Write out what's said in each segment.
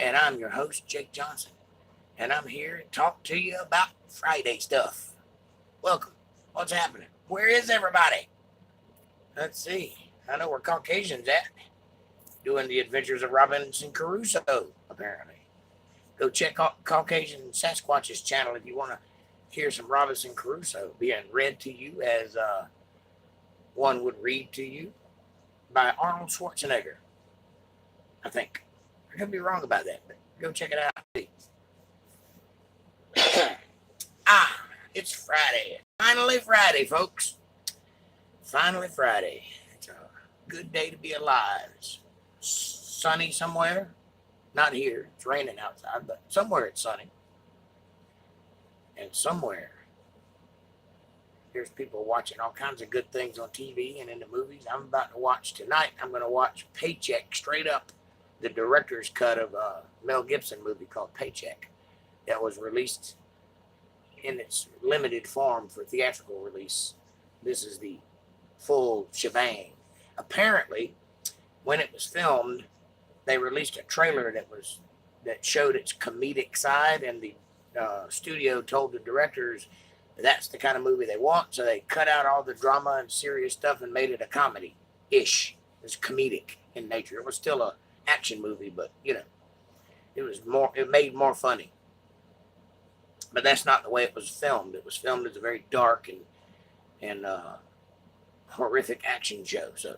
and I'm your host, Jake Johnson, and I'm here to talk to you about Friday stuff. Welcome. What's happening? Where is everybody? Let's see. I know where Caucasian's at, doing the adventures of Robinson Crusoe, apparently. Go check out Caucasian Sasquatch's channel if you want to hear some Robinson Crusoe being read to you as one would read to you by Arnold Schwarzenegger, I think. I could be wrong about that, but go check it out. It's Friday. Finally Friday, folks. Finally Friday. It's a good day to be alive. It's sunny somewhere. Not here. It's raining outside, but somewhere it's sunny. And somewhere there's people watching all kinds of good things on TV and in the movies. I'm about to watch tonight. I'm going to watch Paycheck Straight Up, the director's cut of a Mel Gibson movie called Paycheck that was released in its limited form for theatrical release. This is the full shebang. Apparently, when it was filmed, they released a trailer that showed its comedic side, and the studio told the directors that's the kind of movie they want, so they cut out all the drama and serious stuff and made it a comedy-ish. It was comedic in nature. It was still a action movie, but it made more funny. But that's not the way it was filmed. It was filmed as a very dark and horrific action show. So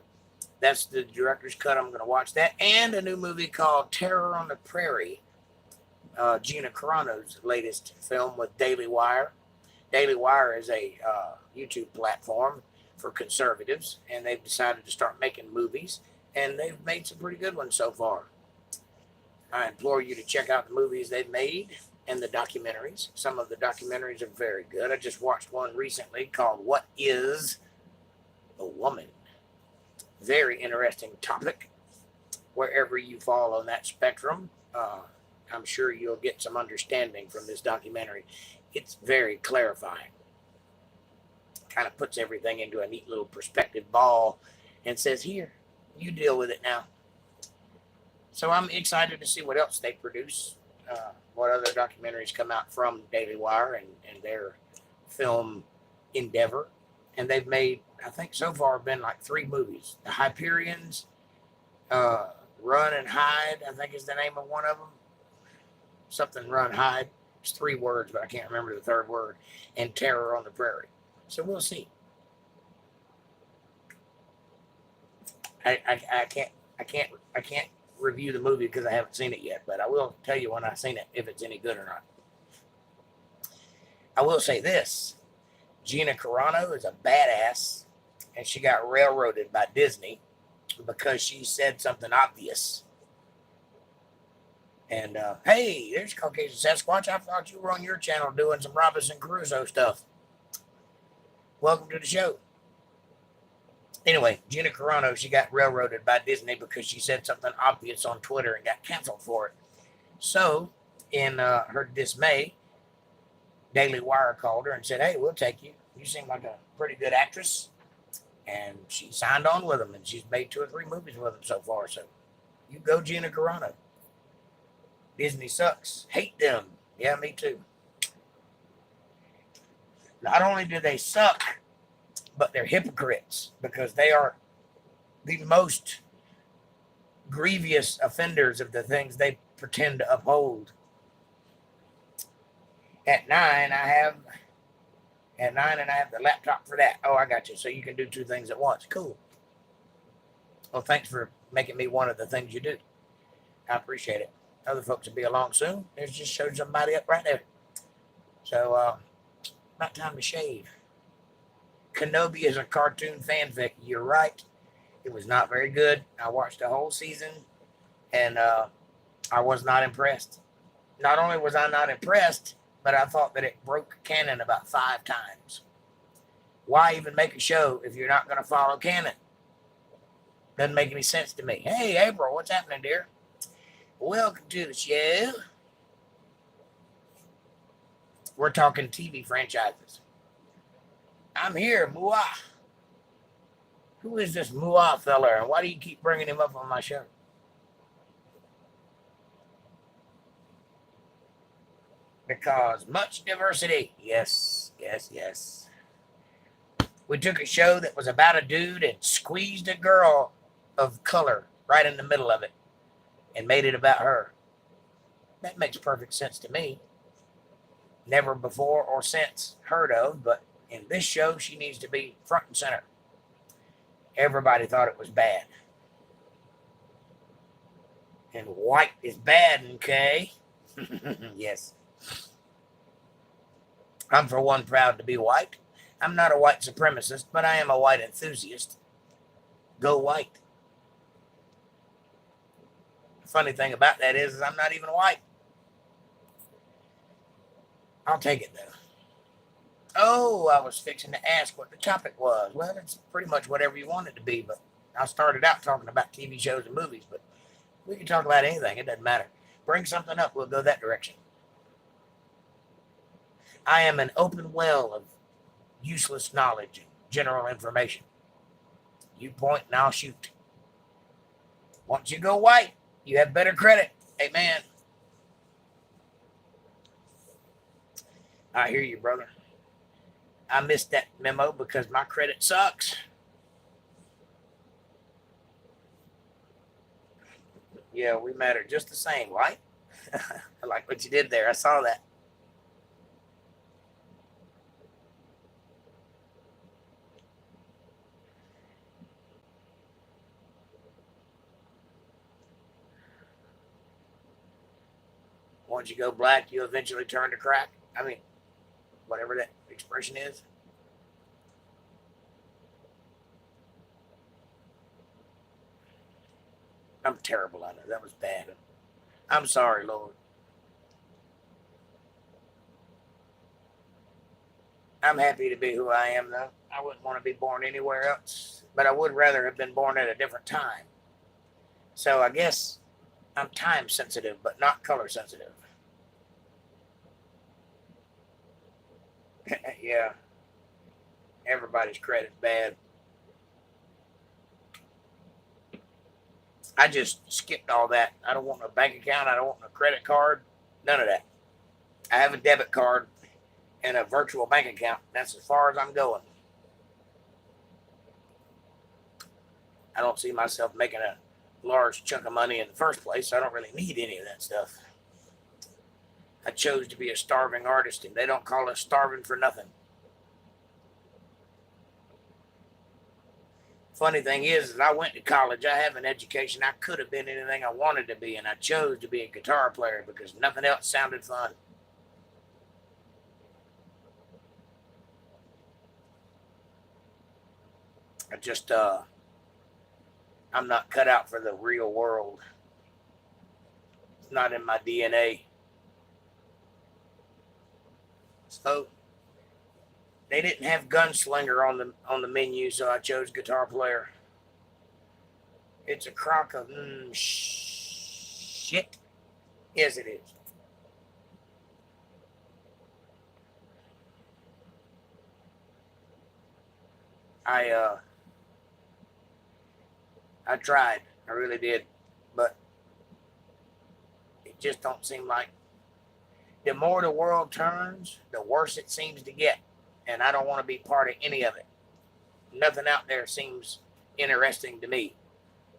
that's the director's cut. I'm going to watch that. And a new movie called Terror on the Prairie, Gina Carano's latest film with Daily Wire. Daily Wire is a YouTube platform for conservatives, and they've decided to start making movies, and they've made some pretty good ones so far. I implore you to check out the movies they've made and the documentaries. Some of the documentaries are very good. I just watched one recently called What is a Woman? Very interesting topic. Wherever you fall on that spectrum, I'm sure you'll get some understanding from this documentary. It's very clarifying. Kind of puts everything into a neat little perspective ball and says, here, you deal with it now. So I'm excited to see what else they produce, what other documentaries come out from Daily Wire and their film endeavor. And they've made, I think so far, been like 3 movies. The Hyperions, Run and Hide, I think is the name of one of them. Something Run, Hide. It's 3 words, but I can't remember the third word. And Terror on the Prairie. So we'll see. I can't review the movie because I haven't seen it yet, but I will tell you when I've seen it if it's any good or not. I will say this. Gina Carano is a badass, and she got railroaded by Disney because she said something obvious. And, hey, there's Caucasian Sasquatch. I thought you were on your channel doing some Robinson Crusoe stuff. Welcome to the show. Anyway, Gina Carano, she got railroaded by Disney because she said something obvious on Twitter and got canceled for it. So, in her dismay, Daily Wire called her and said, hey, we'll take you. You seem like a pretty good actress. And she signed on with them, and she's made 2 or 3 movies with them so far. So, you go, Gina Carano. Disney sucks. Hate them. Yeah, me too. Not only do they suck, but they're hypocrites because they are the most grievous offenders of the things they pretend to uphold. At 9, I have the laptop for that. Oh, I got you. So you can do 2 things at once. Cool. Well, thanks for making me one of the things you do. I appreciate it. Other folks will be along soon. There's just showed somebody up right there. So, about time to shave. Kenobi is a cartoon fanfic. You're right. It was not very good. I watched the whole season, and I was not impressed. Not only was I not impressed, but I thought that it broke canon about 5 times. Why even make a show if you're not going to follow canon? Doesn't make any sense to me. Hey, April, what's happening, dear? Welcome to the show. We're talking TV franchises. I'm here, Mooah. Who is this Mooah fella, and why do you keep bringing him up on my show? Because much diversity. Yes, yes, yes. We took a show that was about a dude and squeezed a girl of color right in the middle of it and made it about her. That makes perfect sense to me. Never before or since heard of, but in this show, she needs to be front and center. Everybody thought it was bad. And white is bad, okay? Yes. I'm, for one, proud to be white. I'm not a white supremacist, but I am a white enthusiast. Go white. The funny thing about that is I'm not even white. I'll take it, though. Oh, I was fixing to ask what the topic was. Well, it's pretty much whatever you want it to be, but I started out talking about TV shows and movies, but we can talk about anything. It doesn't matter. Bring something up. We'll go that direction. I am an open well of useless knowledge and general information. You point and I'll shoot. Once you go white, you have better credit. Amen. I hear you, brother. I missed that memo because my credit sucks. Yeah, we matter just the same, right? I like what you did there. I saw that. Once you go black, you eventually turn to crack. I mean, whatever that expression is. I'm terrible at it. That was bad. I'm sorry, Lord. I'm happy to be who I am, though. I wouldn't want to be born anywhere else, but I would rather have been born at a different time. So I guess I'm time sensitive, but not color sensitive. Yeah, everybody's credit's bad. I just skipped all that. I don't want a bank account. I don't want a credit card. None of that. I have a debit card and a virtual bank account. That's as far as I'm going. I don't see myself making a large chunk of money in the first place. So I don't really need any of that stuff. I chose to be a starving artist, and they don't call us starving for nothing. Funny thing is I went to college. I have an education. I could have been anything I wanted to be, and I chose to be a guitar player because nothing else sounded fun. I just, I'm not cut out for the real world. It's not in my DNA. So they didn't have gunslinger on the menu, so I chose guitar player. It's a crock of shit. Yes, it is. I I tried. I really did, but it just don't seem like. The more the world turns, the worse it seems to get, and I don't want to be part of any of it. Nothing out there seems interesting to me.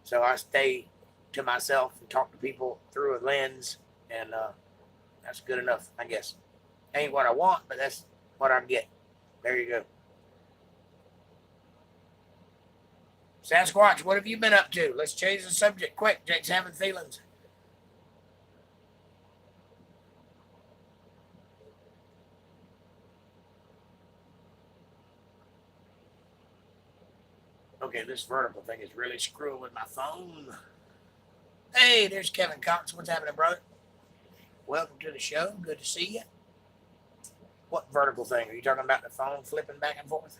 So I stay to myself and talk to people through a lens, and that's good enough, I guess. Ain't what I want, but that's what I get. There you go. Sasquatch, what have you been up to? Let's change the subject quick. Jake's having feelings. Okay, this vertical thing is really screwing with my phone. Hey, there's Kevin Cox. What's happening, brother? Welcome to the show. Good to see you. What vertical thing? Are you talking about the phone flipping back and forth?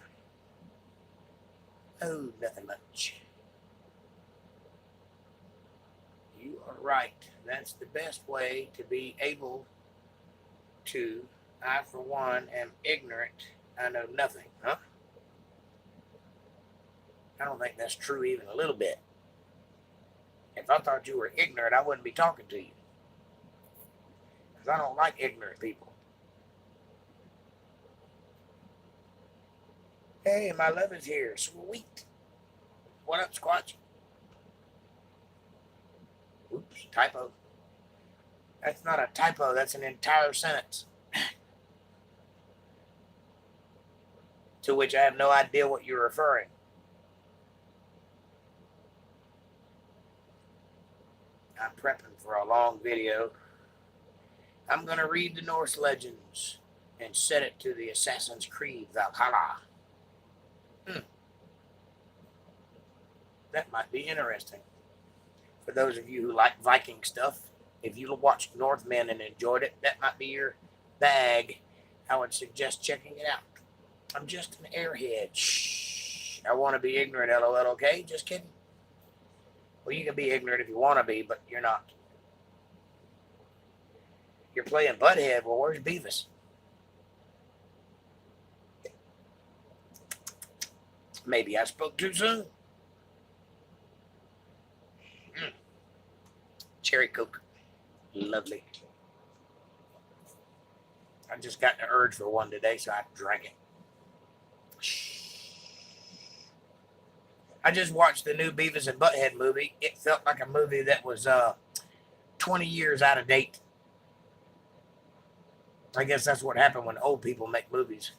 Oh, nothing much. You are right. That's the best way to be able to. I, for one, am ignorant. I know nothing. Huh? I don't think that's true even a little bit. If I thought you were ignorant, I wouldn't be talking to you. Because I don't like ignorant people. Hey, my love is here. Sweet. What up, Squatch? Oops, typo. That's not a typo. That's an entire sentence. To which I have no idea what you're referring. I'm prepping for a long video. I'm going to read the Norse legends and set it to the Assassin's Creed Valhalla. That might be interesting. For those of you who like Viking stuff, if you watched Northmen and enjoyed it, that might be your bag. I would suggest checking it out. I'm just an airhead. Shh. I want to be ignorant, LOL, okay? Just kidding. Well, you can be ignorant if you want to be, but you're not. You're playing Butthead. Well, where's Beavis? Maybe I spoke too soon. Cherry Coke. Lovely. I just got the urge for one today, so I drank it. I just watched the new Beavis and Butthead movie. It felt like a movie that was 20 years out of date. I guess that's what happened when old people make movies.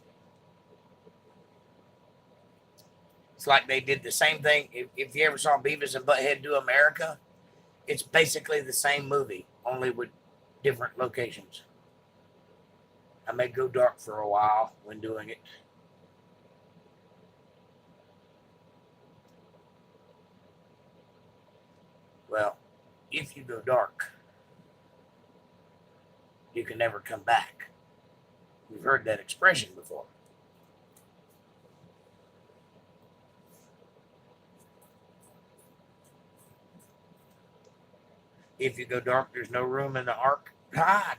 It's like they did the same thing. If you ever saw Beavis and Butthead Do America, it's basically the same movie, only with different locations. I may go dark for a while when doing it. Well, if you go dark, you can never come back. We've heard that expression before. If you go dark, there's no room in the ark. I'm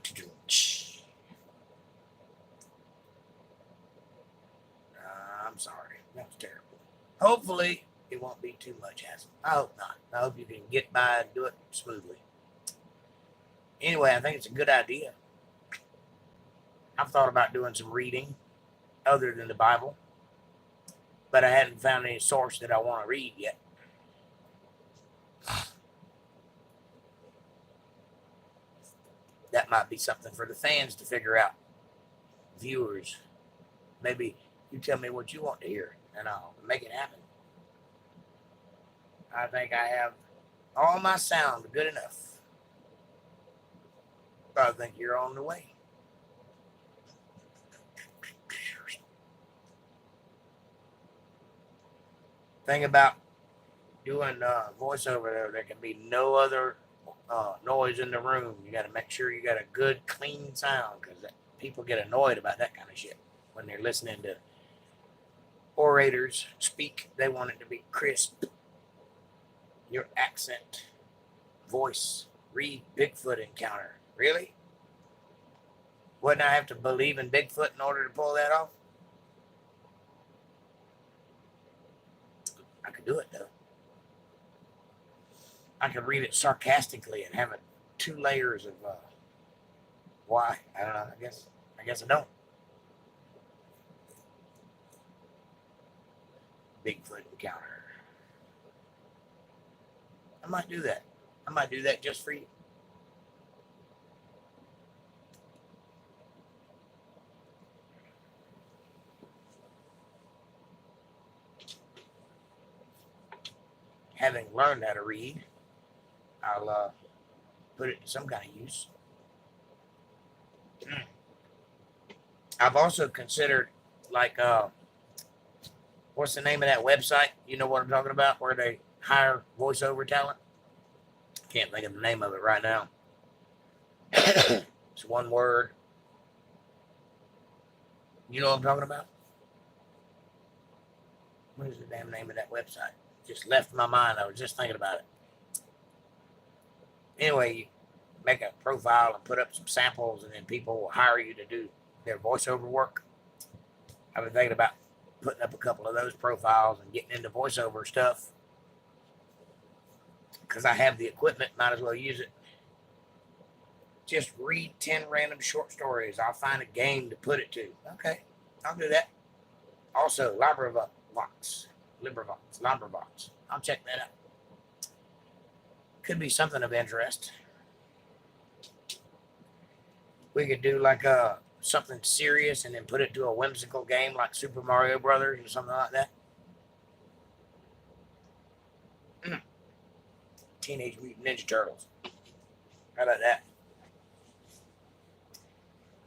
sorry. That was terrible. Hopefully, it won't be too much hassle. I hope not. I hope you can get by and do it smoothly. Anyway, I think it's a good idea. I've thought about doing some reading other than the Bible, but I hadn't found any source that I want to read yet. That might be something for the fans to figure out. Viewers, maybe you tell me what you want to hear, and I'll make it happen. I think I have all my sound good enough. I think you're on the way. Thing about doing voiceover, there can be no other noise in the room. You got to make sure you got a good, clean sound, because people get annoyed about that kind of shit when they're listening to orators speak. They want it to be crisp. Your accent, voice, read Bigfoot encounter. Really? Wouldn't I have to believe in Bigfoot in order to pull that off? I could do it, though. I could read it sarcastically and have it 2 layers of why. I don't know. I guess I don't. Bigfoot encounter. I might do that. I might do that just for you. Having learned how to read, I'll put it to some kind of use. I've also considered, like, what's the name of that website? You know what I'm talking about? Where they hire voiceover talent? Can't think of the name of it right now. It's one word. You know what I'm talking about? What is the damn name of that website? Just left my mind. I was just thinking about it. Anyway, you make a profile and put up some samples, and then people will hire you to do their voiceover work. I've been thinking about putting up a couple of those profiles and getting into voiceover stuff, because I have the equipment. Might as well use it. Just read 10 random short stories. I'll find a game to put it to. Okay, I'll do that. Also, LibriVox. I'll check that out. Could be something of interest. We could do like something serious and then put it to a whimsical game like Super Mario Brothers or something like that. Teenage Mutant Ninja Turtles. How about that?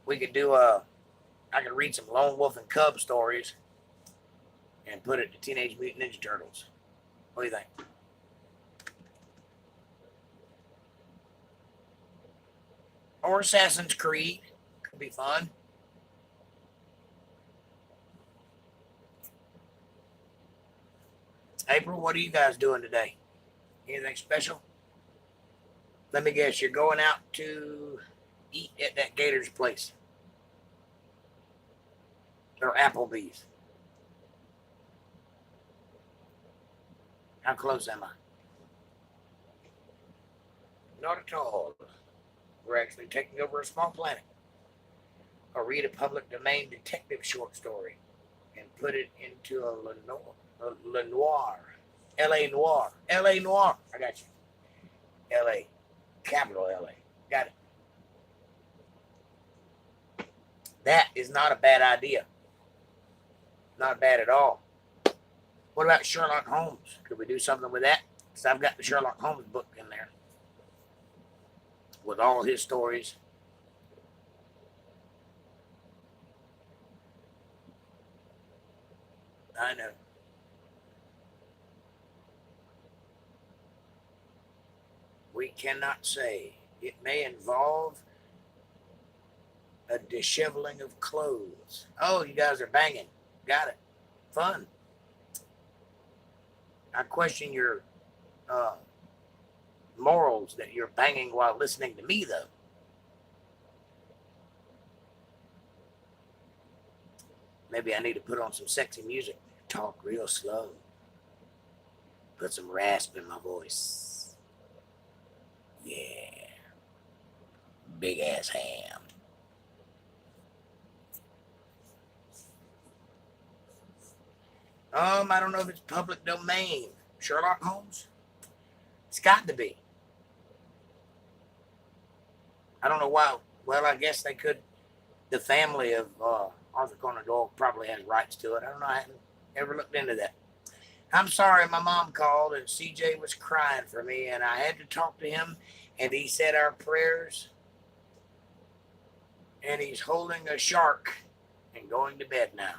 We could do I could read some Lone Wolf and Cub stories and put it to Teenage Mutant Ninja Turtles. What do you think? Or Assassin's Creed. Could be fun. April, what are you guys doing today? Anything special? Let me guess, you're going out to eat at that Gator's place. Or Applebee's. How close am I? Not at all. We're actually taking over a small planet. I'll read a public domain detective short story and put it into a Noir. L.A. Noir. L.A. Noir. I got you. L.A. Capital L.A. Got it. That is not a bad idea. Not bad at all. What about Sherlock Holmes? Could we do something with that? Because I've got the Sherlock Holmes book in there with all his stories. I know. We cannot say. It may involve a disheveling of clothes. Oh, you guys are banging. Got it. Fun. I question your morals that you're banging while listening to me, though. Maybe I need to put on some sexy music. Talk real slow. Put some rasp in my voice. Yeah. Big ass ham. I don't know if it's public domain. Sherlock Holmes? It's got to be. I don't know why. Well, I guess they could. The family of Arthur Conan Doyle probably has rights to it. I don't know. I haven't ever looked into that. I'm sorry, my mom called and CJ was crying for me, and I had to talk to him, and he said our prayers, and he's holding a shark and going to bed now.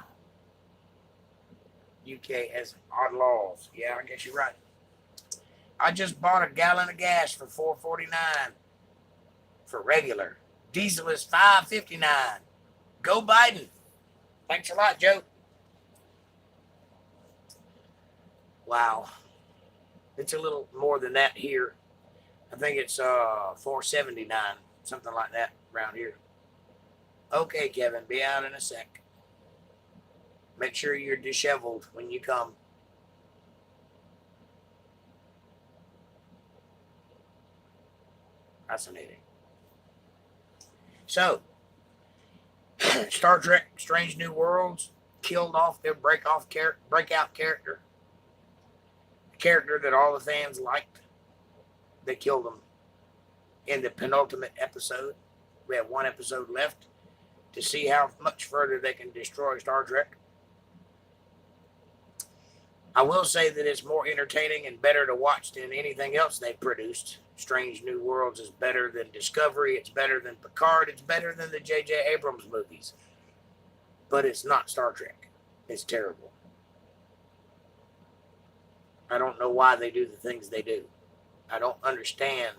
UK has odd laws. Yeah, I guess you're right. I just bought a gallon of gas for $4.49 for regular. Diesel is $5.59. Go Biden. Thanks a lot, Joe. Wow. It's a little more than that here. I think it's $4.79, something like that around here. Okay, Kevin, be out in a sec. Make sure you're disheveled when you come. Fascinating. So, Star Trek Strange New Worlds killed off their breakout character. A character that all the fans liked. They killed him in the penultimate episode. We have one episode left to see how much further they can destroy Star Trek. I will say that it's more entertaining and better to watch than anything else they've produced. Strange New Worlds is better than Discovery. It's better than Picard. It's better than the J.J. Abrams movies. But it's not Star Trek. It's terrible. I don't know why they do the things they do. I don't understand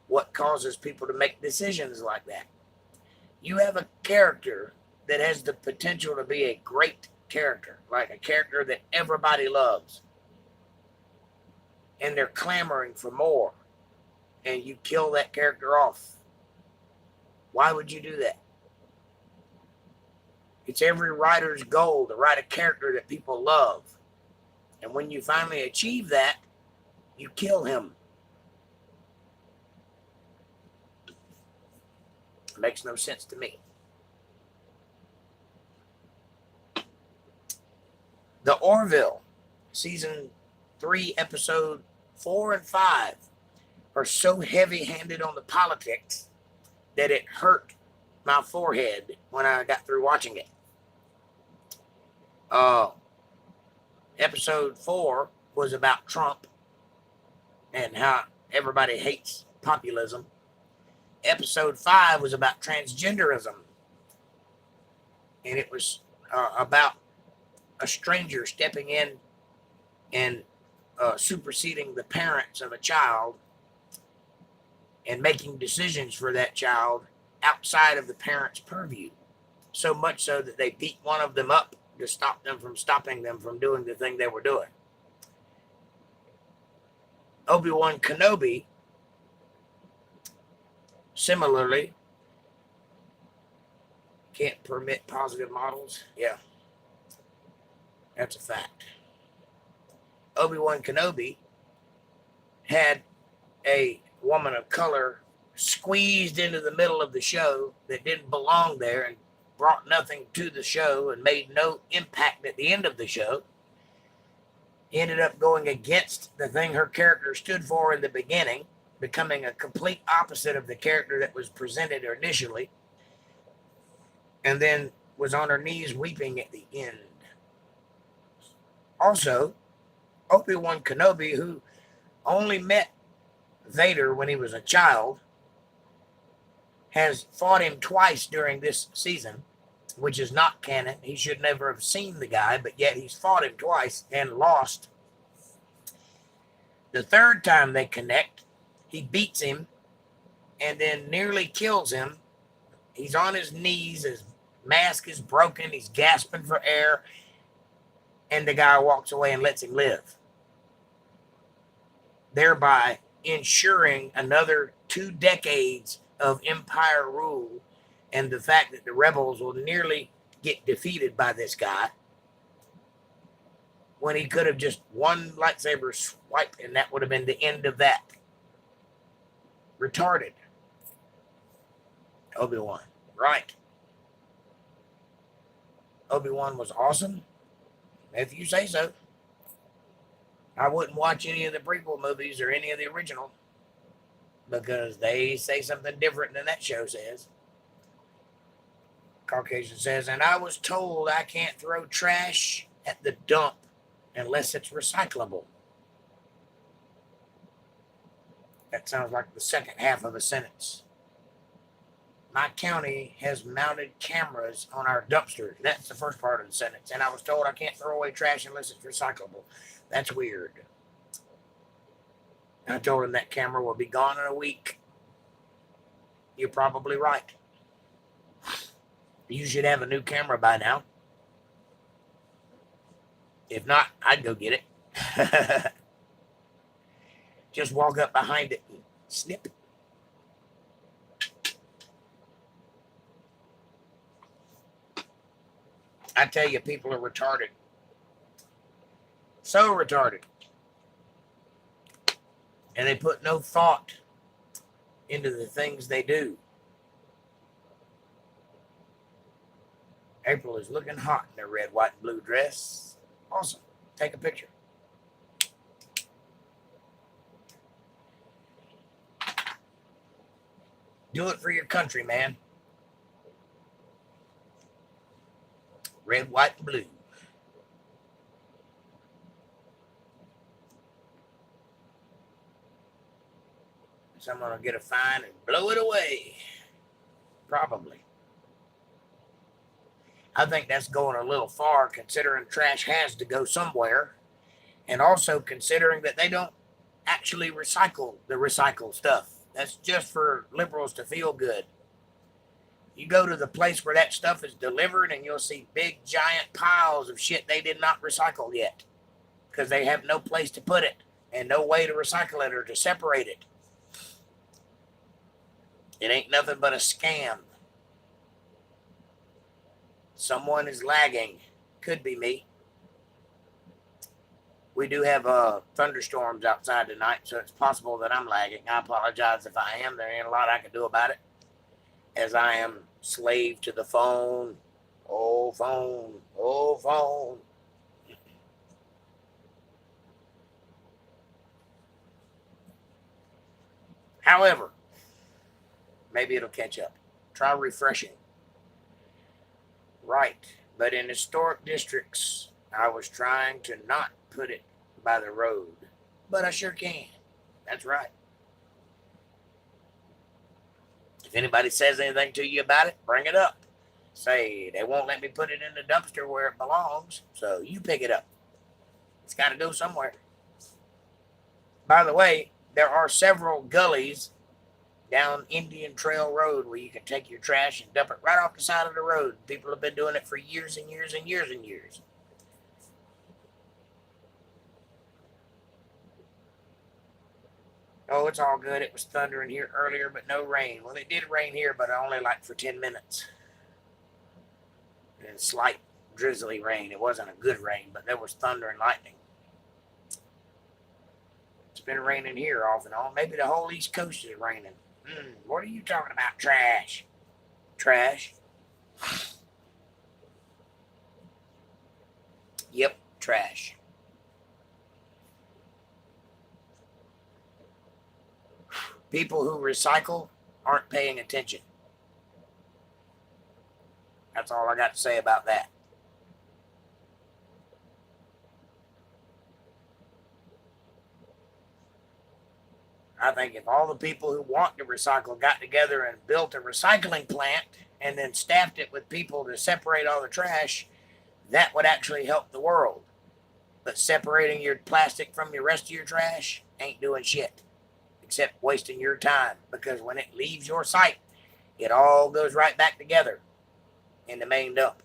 what causes people to make decisions like that. You have a character that has the potential to be a great character, like a character that everybody loves, and they're clamoring for more, and you kill that character off. Why would you do that? It's every writer's goal to write a character that people love, and when you finally achieve that, you kill him. It makes no sense to me. The Orville, season 3, episode 4 and 5, are so heavy-handed on the politics that it hurt my forehead when I got through watching it. Episode 4 was about Trump and how everybody hates populism. Episode 5 was about transgenderism, and it was about a stranger stepping in and superseding the parents of a child and making decisions for that child outside of the parents' purview. So much so that they beat one of them up to stop them from stopping them from doing the thing they were doing. Obi-Wan Kenobi, similarly, can't permit positive models. Yeah, that's a fact. Obi-Wan Kenobi had a woman of color squeezed into the middle of the show that didn't belong there and brought nothing to the show and made no impact at the end of the show. He ended up going against the thing her character stood for in the beginning, becoming a complete opposite of the character that was presented initially, and then was on her knees weeping at the end. Also, Obi-Wan Kenobi, who only met Vader when he was a child, has fought him twice during this season, which is not canon. He should never have seen the guy, but yet he's fought him twice and lost. The third time they connect, he beats him and then nearly kills him. He's on his knees, his mask is broken, he's gasping for air, and the guy walks away and lets him live, thereby ensuring another 2 decades of Empire rule, and the fact that the rebels will nearly get defeated by this guy when he could have just one lightsaber swipe and that would have been the end of that. Retarded. Obi-Wan. Right. Obi-Wan was awesome, if you say so. I wouldn't watch any of the prequel movies or any of the original because they say something different than that show says. Caucasian says, and I was told I can't throw trash at the dump unless it's recyclable. That sounds like the second half of a sentence. My county has mounted cameras on our dumpsters. That's the first part of the sentence. And I was told I can't throw away trash unless it's recyclable. That's weird. I told him that camera will be gone in a week. You're probably right. You should have a new camera by now. If not, I'd go get it. Just walk up behind it and snip. I tell you, people are retarded. So retarded. And they put no thought into the things they do. April is looking hot in her red, white, and blue dress. Awesome. Take a picture. Do it for your country, man. Red, white, and blue. Someone will get a fine and blow it away. Probably. I think that's going a little far, considering trash has to go somewhere, and also considering that they don't actually recycle the recycled stuff. That's just for liberals to feel good. You go to the place where that stuff is delivered and you'll see big giant piles of shit they did not recycle yet because they have no place to put it and no way to recycle it or to separate it. It ain't nothing but a scam. Someone is lagging. Could be me. We do have thunderstorms outside tonight, so it's possible that I'm lagging. I apologize if I am. There ain't a lot I can do about it, as I am slave to the phone. Oh, phone. Oh, phone. However, maybe it'll catch up. Try refreshing. Right. But in historic districts, I was trying to not put it by the road. But I sure can. That's right. If anybody says anything to you about it, bring it up. Say, they won't let me put it in the dumpster where it belongs, so you pick it up. It's got to go somewhere. By the way, there are several gullies down Indian Trail Road where you can take your trash and dump it right off the side of the road. People have been doing it for years and years and years and years. Oh, it's all good. It was thundering here earlier, but no rain. Well, it did rain here, but only like for 10 minutes. And slight drizzly rain. It wasn't a good rain, but there was thunder and lightning. It's been raining here off and on. Maybe the whole East Coast is raining. What are you talking about? Trash. Trash. Yep, trash. People who recycle aren't paying attention. That's all I got to say about that. I think if all the people who want to recycle got together and built a recycling plant and then staffed it with people to separate all the trash, that would actually help the world. But separating your plastic from the rest of your trash ain't doing shit except wasting your time, because when it leaves your site, it all goes right back together in the main dump.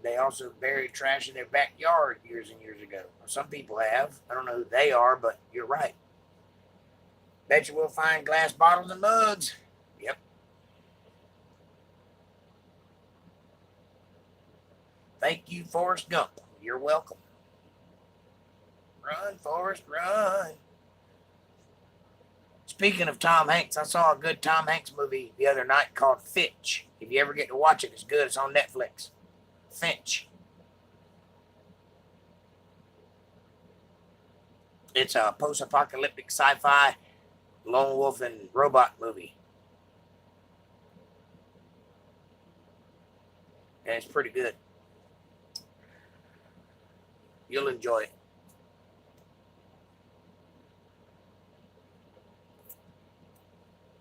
They also buried trash in their backyard years and years ago. Some people have. I don't know who they are, but you're right. Bet you we'll find glass bottles and mugs. Yep. Thank you, Forrest Gump. You're welcome. Run, Forrest, run. Speaking of Tom Hanks, I saw a good Tom Hanks movie the other night called Finch. If you ever get to watch it, it's good. It's on Netflix. Finch. It's a post-apocalyptic sci-fi lone wolf and robot movie. And it's pretty good. You'll enjoy it.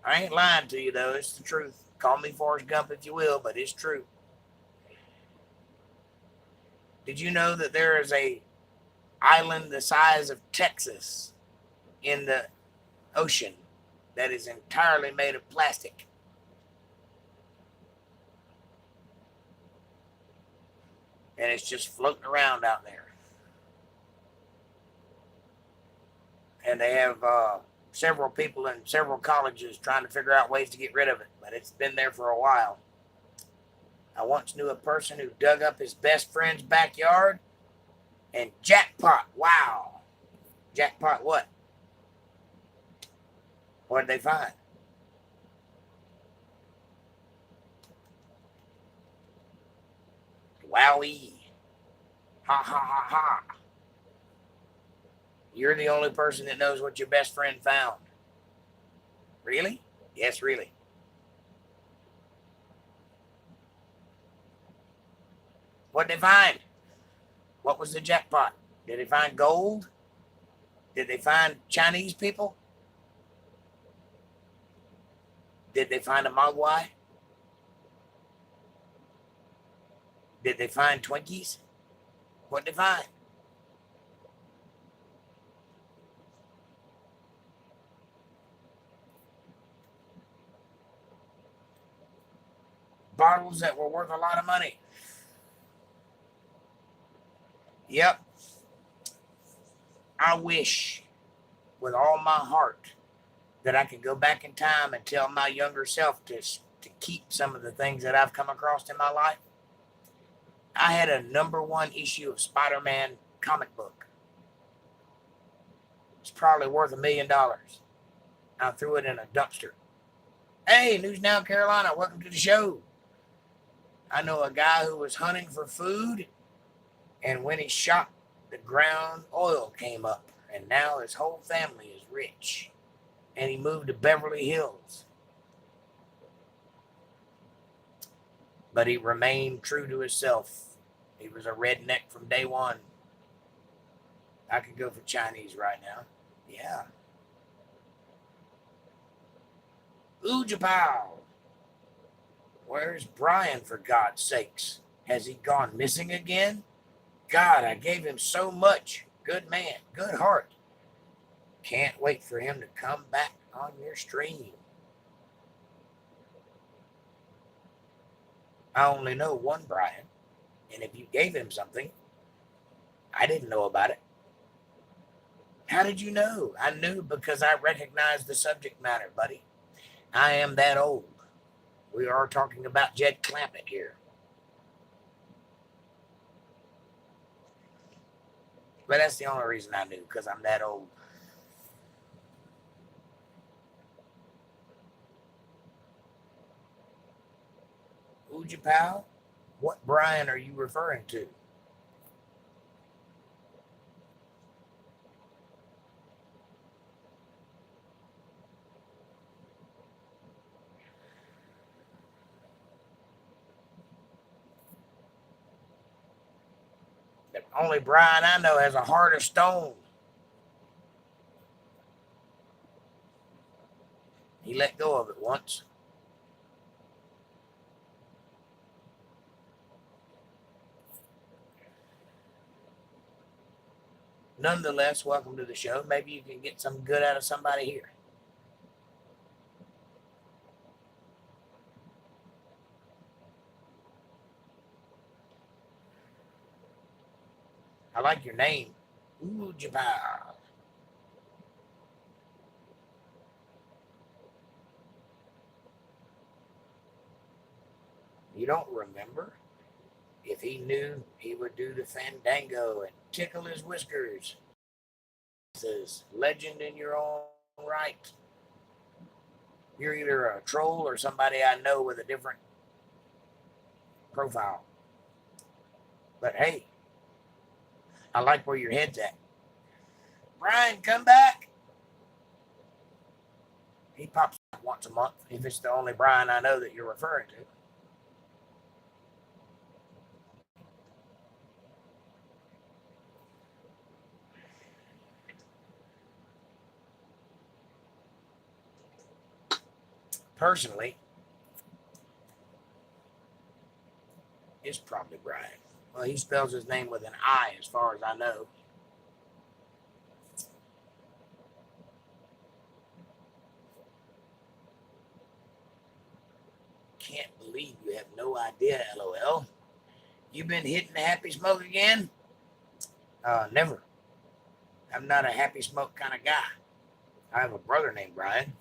I ain't lying to you, though. It's the truth. Call me Forrest Gump if you will, but it's true. Did you know that there is a island the size of Texas in the ocean that is entirely made of plastic? And it's just floating around out there. And they have several people in several colleges trying to figure out ways to get rid of it, but it's been there for a while. I once knew a person who dug up his best friend's backyard and jackpot. Wow. Jackpot what? What did they find? Wowee. Ha ha ha ha. You're the only person that knows what your best friend found. Really? Yes, really. What did they find? What was the jackpot? Did they find gold? Did they find Chinese people? Did they find a Mogwai? Did they find Twinkies? What did they find? Bottles that were worth a lot of money. Yep. I wish with all my heart that I could go back in time and tell my younger self to keep some of the things that I've come across in my life. I had a #1 issue of Spider-Man comic book. It's probably worth $1 million. I threw it in a dumpster. Hey, News Now Carolina, welcome to the show. I know a guy who was hunting for food, and when he shot the ground oil came up, and now his whole family is rich. And he moved to Beverly Hills. But he remained true to himself. He was a redneck from day one. I could go for Chinese right now. Yeah. Ooh, Japow. Where's Brian, for God's sakes? Has he gone missing again? God, I gave him so much. Good man, good heart. Can't wait for him to come back on your stream. I only know one Brian, and if you gave him something, I didn't know about it. How did you know? I knew because I recognized the subject matter, buddy. I am that old. We are talking about Jed Clampett here. But that's the only reason I knew, because I'm that old. Ooja pal, what Brian are you referring to? The only Brian I know has a heart of stone. He let go of it once. Nonetheless, welcome to the show. Maybe you can get some good out of somebody here. I like your name. Ooh, Jabal. You don't remember? If he knew, he would do the fandango and tickle his whiskers. Says legend in your own right. You're either a troll or somebody I know with a different profile. But hey, I like where your head's at. Brian, come back. He pops up once a month if it's the only Brian I know that you're referring to. Personally, it's probably Brian. Well, he spells his name with an I as far as I know. Can't believe you have no idea, LOL. You been hitting the happy smoke again? Never. I'm not a happy smoke kind of guy. I have a brother named Brian.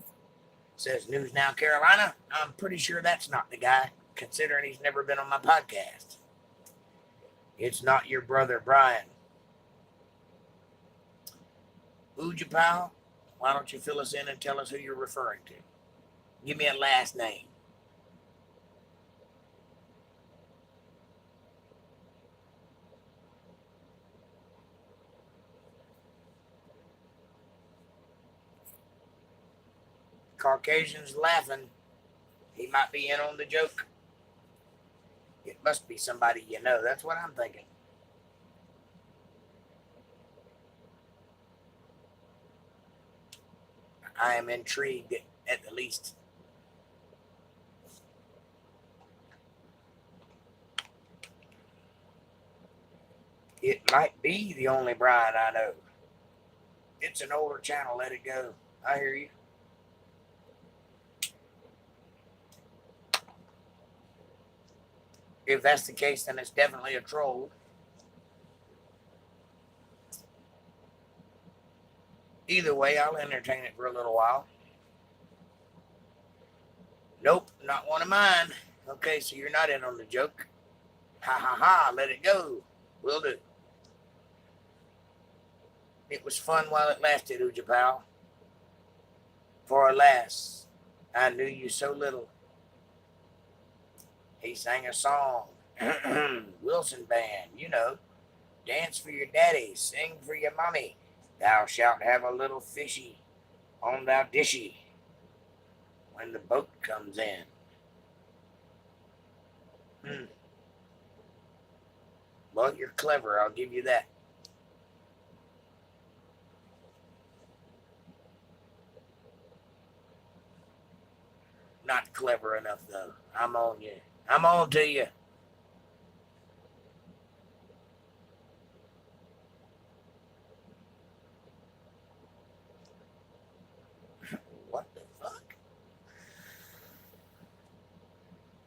Says News Now Carolina. I'm pretty sure that's not the guy, considering he's never been on my podcast. It's not your brother, Brian. Ooja pal, why don't you fill us in and tell us who you're referring to? Give me a last name. Caucasian's laughing. He might be in on the joke. It must be somebody you know. That's what I'm thinking. I am intrigued at the least. It might be the only Brian I know. It's an older channel. Let it go. I hear you. If that's the case, then it's definitely a troll. Either way, I'll entertain it for a little while. Nope, not one of mine. Okay, so you're not in on the joke. Ha ha ha, let it go. Will do. It was fun while it lasted, Ooja pal. For alas, I knew you so little. He sang a song. Wilson Band, you know. Dance for your daddy, sing for your mommy. Thou shalt have a little fishy on thou dishy when the boat comes in. Well, you're clever, I'll give you that. Not clever enough, though. I'm on you. I'm on to you. What the fuck?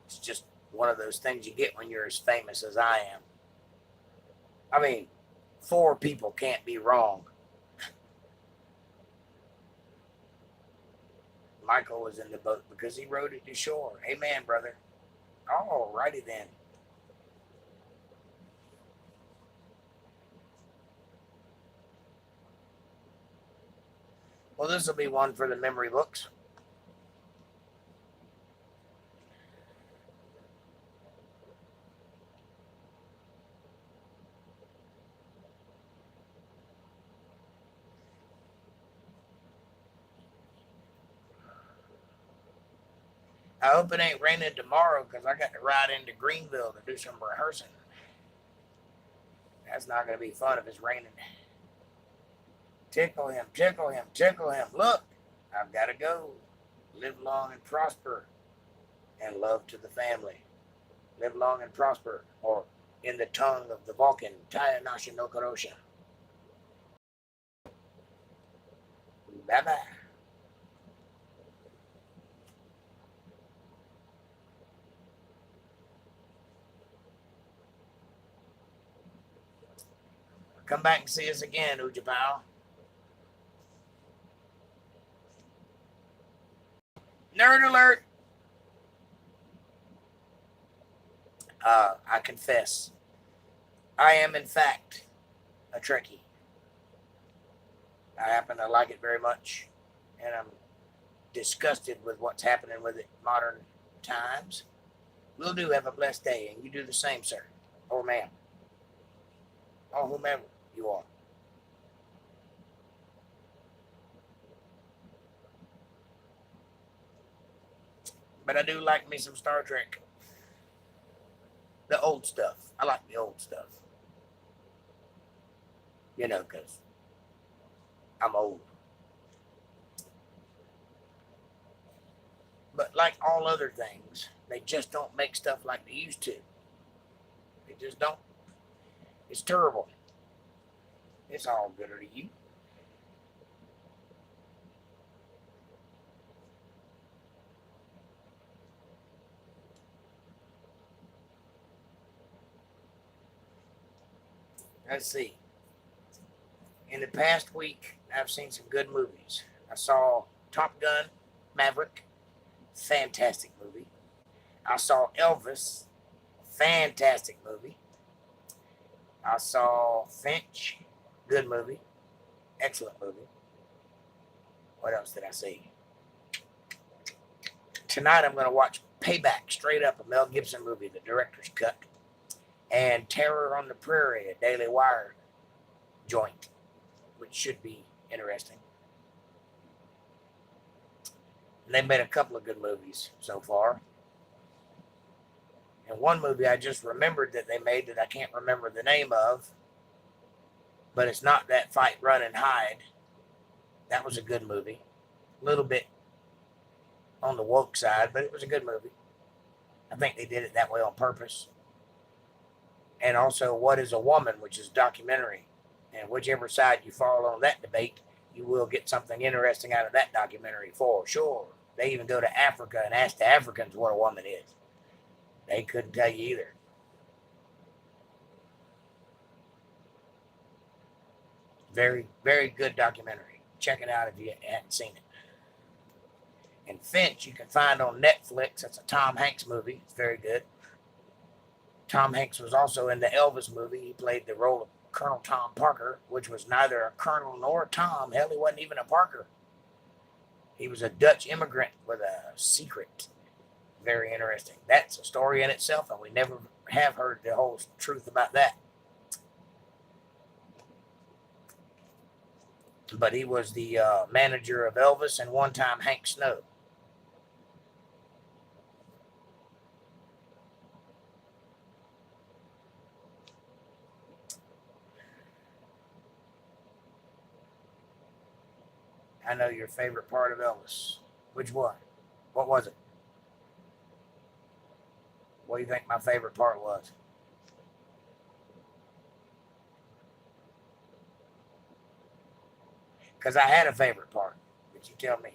It's just one of those things you get when you're as famous as I am. I mean, 4 people can't be wrong. Michael was in the boat because he rowed it to shore. Amen, brother. All righty then. Well, this will be one for the memory books. I hope it ain't raining tomorrow because I got to ride into Greenville to do some rehearsing. That's not going to be fun if it's raining. Tickle him, tickle him, tickle him. Look, I've got to go. Live long and prosper, and love to the family. Live long and prosper, or in the tongue of the Vulcan, Taya Nasha no Karosha. Bye-bye. Come back and see us again, Ujapao. Nerd alert. I confess, I am in fact a Trekkie. I happen to like it very much, and I'm disgusted with what's happening with it in modern times. Will do. Have a blessed day, and you do the same, sir, or ma'am, or whomever you are. But I do like me some Star Trek. The old stuff. I like the old stuff. You know, because I'm old. But like all other things, they just don't make stuff like they used to. They just don't. It's terrible. It's all gooder to you. Let's see. In the past week, I've seen some good movies. I saw Top Gun, Maverick, fantastic movie. I saw Elvis, fantastic movie. I saw Finch, good movie, excellent movie. What else did I see? Tonight I'm going to watch Payback, straight up, a Mel Gibson movie, the director's cut, and Terror on the Prairie, a Daily Wire joint, which should be interesting. And they've made a couple of good movies so far. And one movie I just remembered that they made that I can't remember the name of, but it's not that Fight, Run, and Hide. That was a good movie. A little bit on the woke side, but it was a good movie. I think they did it that way on purpose. And also What is a Woman, which is a documentary. And whichever side you fall on that debate, you will get something interesting out of that documentary for sure. They even go to Africa and ask the Africans what a woman is. They couldn't tell you either. Very, very good documentary. Check it out if you hadn't seen it. And Finch, you can find on Netflix. It's a Tom Hanks movie. It's very good. Tom Hanks was also in the Elvis movie. He played the role of Colonel Tom Parker, which was neither a colonel nor a Tom. Hell, he wasn't even a Parker. He was a Dutch immigrant with a secret. Very interesting. That's a story in itself, and we never have heard the whole truth about that. but he was the manager of Elvis and one time Hank Snow. I know your favorite part of Elvis. Which one? What was it? What do you think my favorite part was? Because I had a favorite part. But you tell me.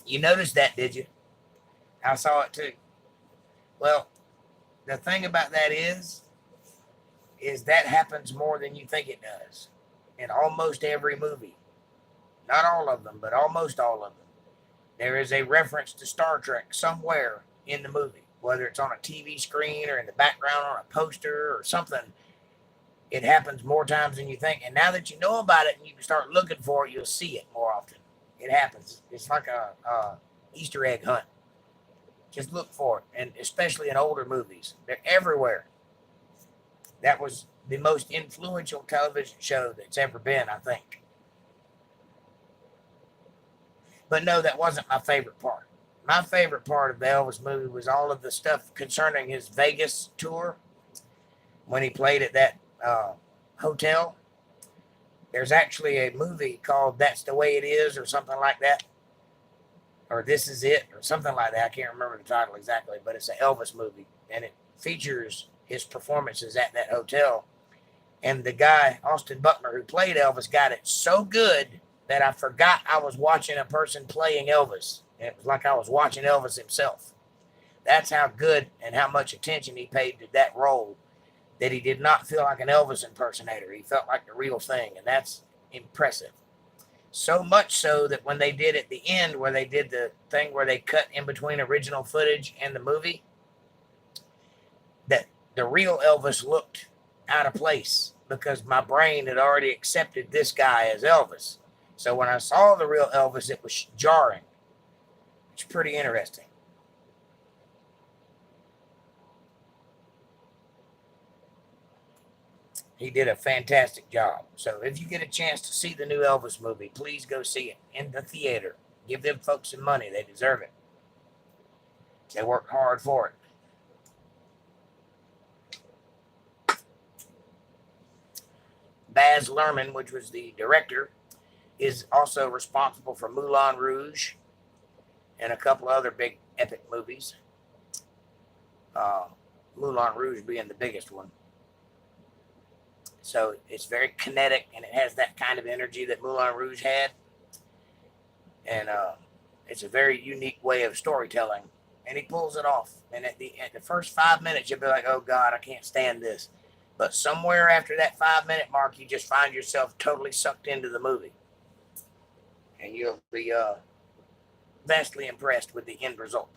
You noticed that, did you? I saw it too. Well, the thing about that is that happens more than you think it does in almost every movie. Not all of them, but almost all of them. There is a reference to Star Trek somewhere in the movie, whether it's on a TV screen or in the background on a poster or something. It happens more times than you think. And now that you know about it and you can start looking for it, you'll see it more often. It happens. It's like a Easter egg hunt. Just look for it, and especially in older movies. They're everywhere. That was the most influential television show that's ever been, I think. But no, that wasn't my favorite part. My favorite part of the Elvis movie was all of the stuff concerning his Vegas tour when he played at that hotel. There's actually a movie called That's the Way It Is or something like that. Or This Is It or something like that. I can't remember the title exactly, but it's an Elvis movie. And it features his performances at that hotel. And the guy, Austin Butler, who played Elvis, got it so good that I forgot I was watching a person playing Elvis. It was like I was watching Elvis himself. That's how good and how much attention he paid to that role, that he did not feel like an Elvis impersonator. He felt like the real thing, and that's impressive. So much so that when they did at the end, where they did the thing where they cut in between original footage and the movie, that the real Elvis looked out of place because my brain had already accepted this guy as Elvis. So when I saw the real Elvis, it was jarring. It's pretty interesting. He did a fantastic job. So if you get a chance to see the new Elvis movie, please go see it in the theater. Give them folks some money. They deserve it. They worked hard for it. Baz Luhrmann, which was the director, is also responsible for Moulin Rouge and a couple of other big epic movies. Moulin Rouge being the biggest one. So it's very kinetic, and it has that kind of energy that Moulin Rouge had. And it's a very unique way of storytelling, and he pulls it off. And at the first 5 minutes, you'll be like, oh, God, I can't stand this. But somewhere after that 5 minute mark, you just find yourself totally sucked into the movie. And you'll be vastly impressed with the end result.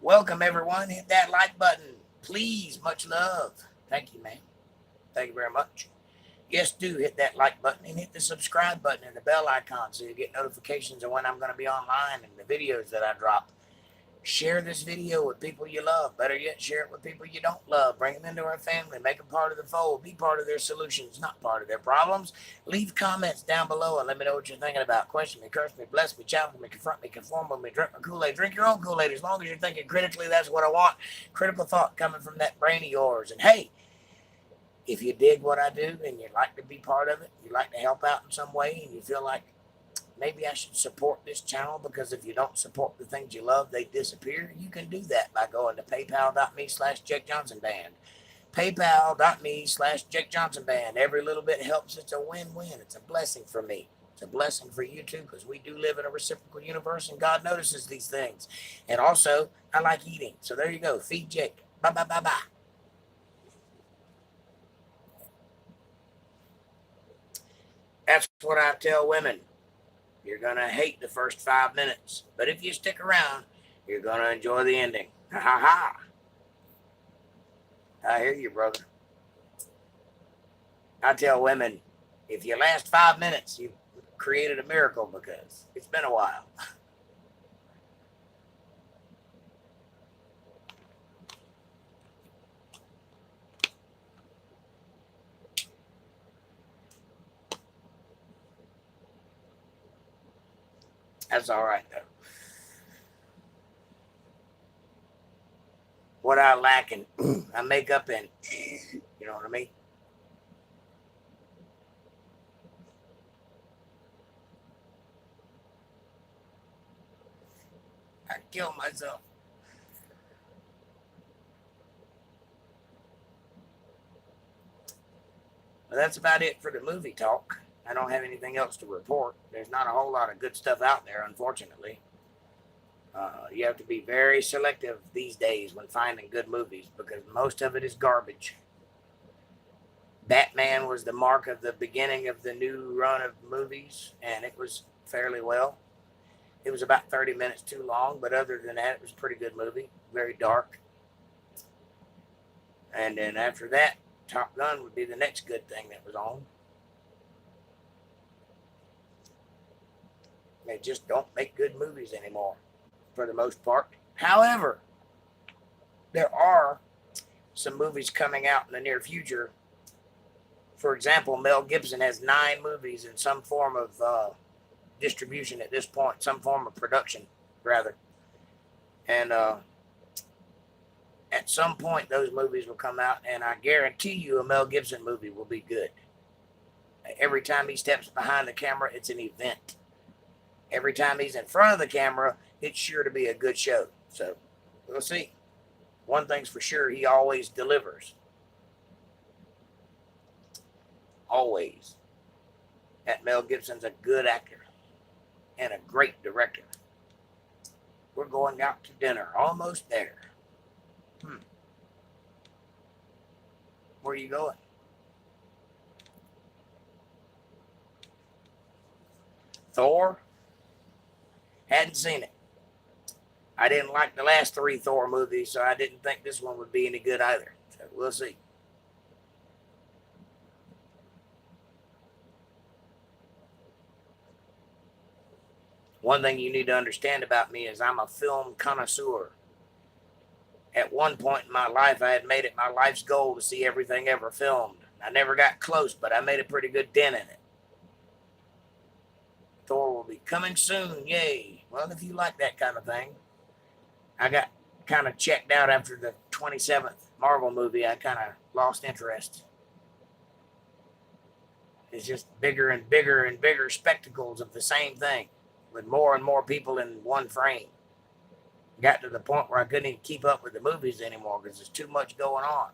Welcome, everyone. Hit that like button. Please, much love. Thank you, man. Thank you very much. Yes, do hit that like button and hit the subscribe button and the bell icon so you get notifications of when I'm going to be online and the videos that I drop. Share this video with people you love. Better yet, share it with people you don't love. Bring them into our family. Make them part of the fold. Be part of their solutions, not part of their problems. Leave comments down below and let me know what you're thinking about. Question me, curse me, bless me, challenge me, confront me, conform with me, drink my Kool-Aid. Drink your own Kool-Aid. As long as you're thinking critically, that's what I want. Critical thought coming from that brain of yours. And hey, if you dig what I do and you'd like to be part of it, you'd like to help out in some way, and you feel like maybe I should support this channel, because if you don't support the things you love, they disappear. You can do that by going to paypal.me/JakeJohnsonBand. paypal.me/JakeJohnsonBand. Every little bit helps. It's a win-win. It's a blessing for me. It's a blessing for you too, because we do live in a reciprocal universe and God notices these things. And also, I like eating. So there you go. Feed Jake. Bye, bye, bye, bye. That's what I tell women. You're going to hate the first 5 minutes. But if you stick around, you're going to enjoy the ending. Ha ha ha. I hear you, brother. I tell women, if you last 5 minutes, you've created a miracle, because it's been a while. That's all right, though. What I lack in, I make up in, you know what I mean? I kill myself. But that's about it for the movie talk. I don't have anything else to report. There's not a whole lot of good stuff out there, unfortunately. You have to be very selective these days when finding good movies because most of it is garbage. Batman was the mark of the beginning of the new run of movies, and it was fairly well. It was about 30 minutes too long, but other than that, it was a pretty good movie. Very dark. And then after that, Top Gun would be the next good thing that was on. They just don't make good movies anymore, for the most part. However, there are some movies coming out in the near future. For example, Mel Gibson has 9 movies in some form of distribution at this point, some form of production, rather. And at some point, those movies will come out, and I guarantee you a Mel Gibson movie will be good. Every time he steps behind the camera, it's an event. Every time he's in front of the camera, it's sure to be a good show. So we'll see. One thing's for sure, he always delivers. Always. That Mel Gibson's a good actor and a great director. We're going out to dinner. Almost there. Where are you going? Thor? Hadn't seen it. I didn't like the last 3 Thor movies, so I didn't think this one would be any good either. So we'll see. One thing you need to understand about me is I'm a film connoisseur. At one point in my life, I had made it my life's goal to see everything ever filmed. I never got close, but I made a pretty good dent in it. Thor will be coming soon, yay. Well, if you like that kind of thing. I got kind of checked out after the 27th Marvel movie. I kind of lost interest. It's just bigger and bigger and bigger spectacles of the same thing with more and more people in one frame. Got to the point where I couldn't even keep up with the movies anymore because there's too much going on.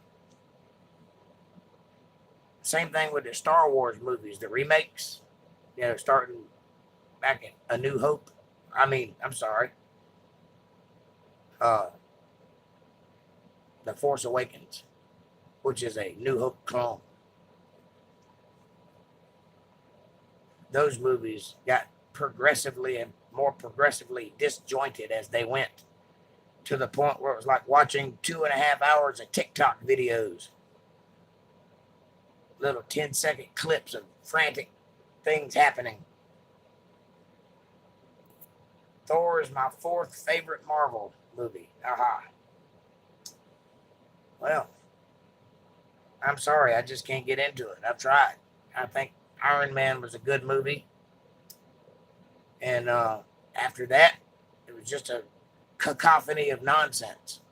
Same thing with the Star Wars movies, the remakes, starting back in A New Hope. I'm sorry. The Force Awakens, which is a New Hope clone. Those movies got progressively and more progressively disjointed as they went, to the point where it was like watching 2.5 hours of TikTok videos. Little 10-second clips of frantic things happening. Thor is my 4th favorite Marvel movie. Aha. Well, I'm sorry, I just can't get into it. I've tried. I think Iron Man was a good movie. And after that, it was just a cacophony of nonsense.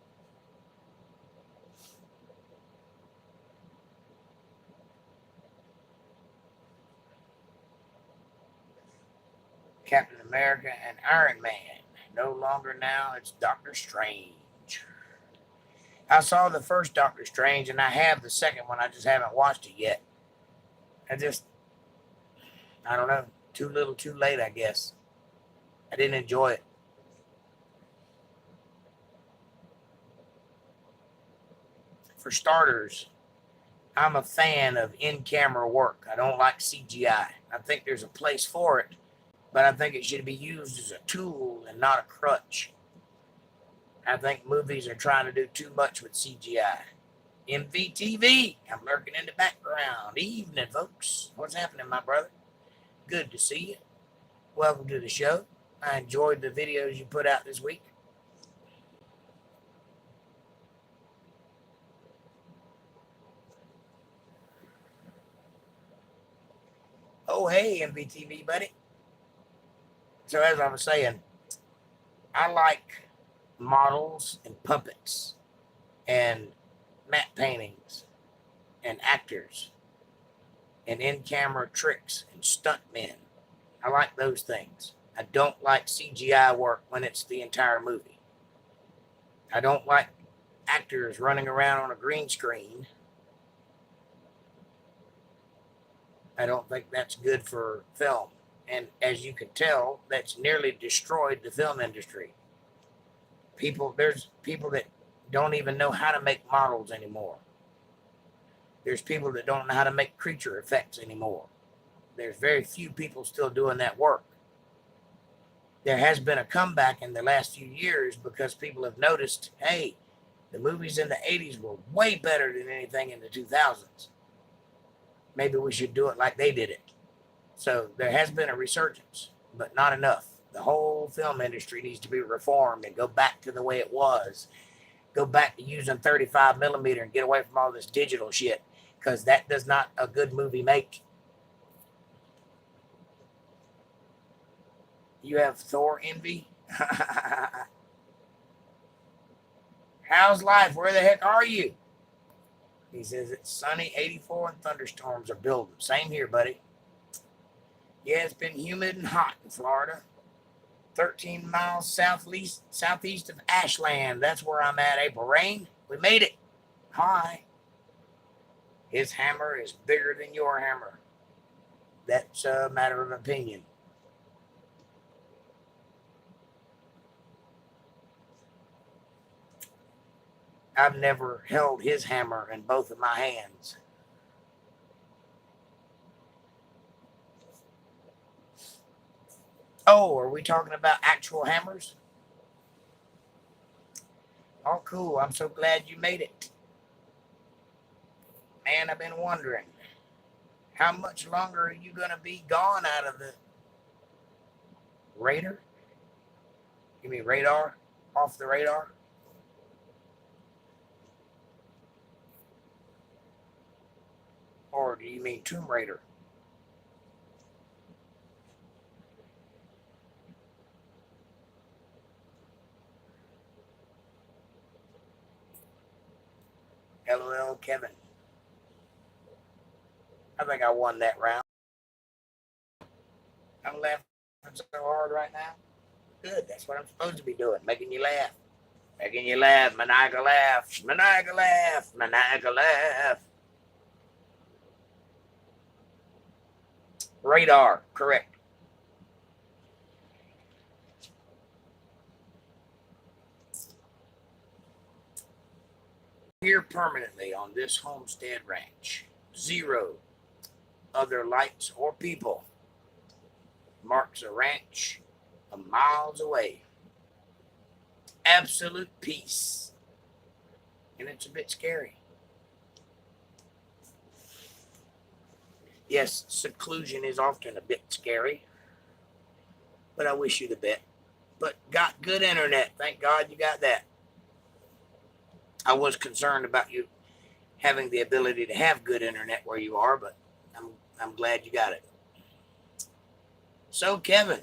Captain America and Iron Man. No longer now, it's Doctor Strange. I saw the first Doctor Strange, and I have the second one. I just haven't watched it yet. I don't know. Too little, too late, I guess. I didn't enjoy it. For starters, I'm a fan of in-camera work. I don't like CGI. I think there's a place for it, but I think it should be used as a tool and not a crutch. I think movies are trying to do too much with CGI. MVTV, I'm lurking in the background. Evening, folks. What's happening, my brother? Good to see you. Welcome to the show. I enjoyed the videos you put out this week. Oh, hey, MVTV, buddy. So as I was saying, I like models and puppets and matte paintings and actors and in-camera tricks and stuntmen. I like those things. I don't like CGI work when it's the entire movie. I don't like actors running around on a green screen. I don't think that's good for film. And as you can tell, that's nearly destroyed the film industry. There's people that don't even know how to make models anymore. There's people that don't know how to make creature effects anymore. There's very few people still doing that work. There has been a comeback in the last few years because people have noticed, hey, the movies in the 80s were way better than anything in the 2000s. Maybe we should do it like they did it. So there has been a resurgence, but not enough. The whole film industry needs to be reformed and go back to the way it was. Go back to using 35 millimeter and get away from all this digital shit, because that does not a good movie make. You have Thor envy? How's life? Where the heck are you? He says it's sunny, 84, and thunderstorms are building. Same here, buddy. Yeah, it's been humid and hot in Florida. 13 miles southeast of Ashland. That's where I'm at, April Rain. We made it. Hi. His hammer is bigger than your hammer. That's a matter of opinion. I've never held his hammer in both of my hands. Oh, are we talking about actual hammers? Oh, cool. I'm so glad you made it. Man, I've been wondering, how much longer are you going to be gone out of the radar? You mean radar? Off the radar? Or do you mean Tomb Raider? LOL Kevin. I think I won that round. I'm laughing so hard right now. Good, that's what I'm supposed to be doing, making you laugh. Making you laugh, maniacal laugh, maniacal laugh, maniacal laugh. Radar, correct. Here permanently on this homestead ranch. 0 other lights or people. Marks a ranch a miles away. Absolute peace. And it's a bit scary. Yes, seclusion is often a bit scary, but I wish you the best. But got good internet. Thank God you got that. I was concerned about you having the ability to have good internet where you are, but I'm glad you got it. So Kevin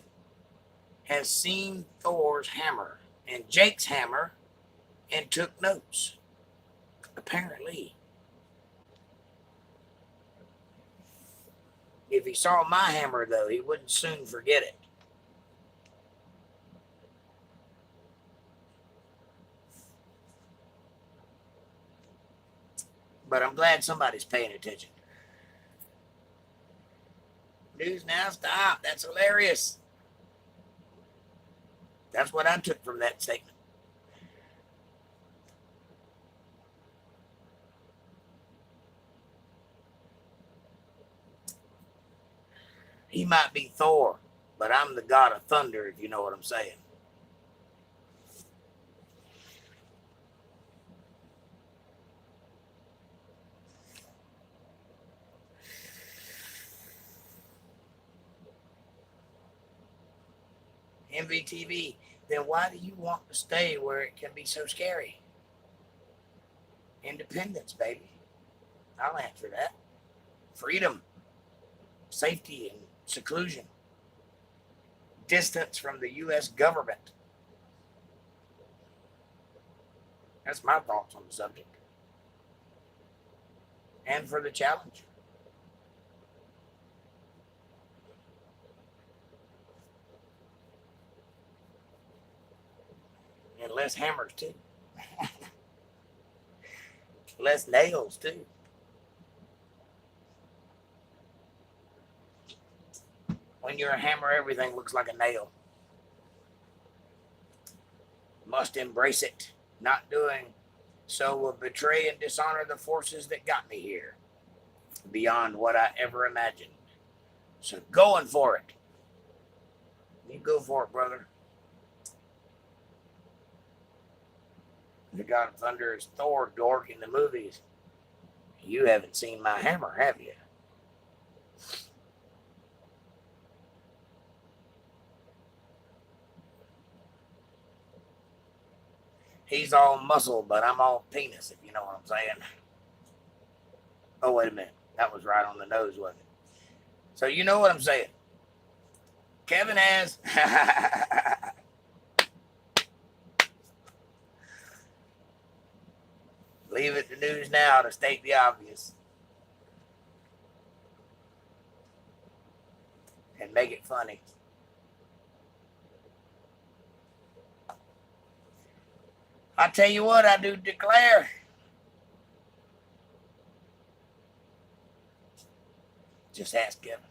has seen Thor's hammer and Jake's hammer and took notes. Apparently. If he saw my hammer, though, he wouldn't soon forget it. But I'm glad somebody's paying attention. News now, stop. That's hilarious. That's what I took from that statement. He might be Thor, but I'm the god of thunder, if you know what I'm saying. MVTV, then why do you want to stay where it can be so scary? Independence, baby. I'll answer that. Freedom, safety, and seclusion. distance from the U.S. government. That's my thoughts on the subject. And for the challenge. And less hammers, too. Less nails, too. When you're a hammer, everything looks like a nail. Must embrace it. Not doing so will betray and dishonor the forces that got me here. Beyond what I ever imagined. So going for it. You go for it, brother. The God of Thunder is Thor, dork, in the movies. You haven't seen my hammer, have you? He's all muscle, but I'm all penis, if you know what I'm saying. Oh, wait a minute. That was right on the nose, wasn't it? So you know what I'm saying. Kevin has... Leave it to news now to state the obvious. And make it funny. I tell you what, I do declare. Just ask Kevin.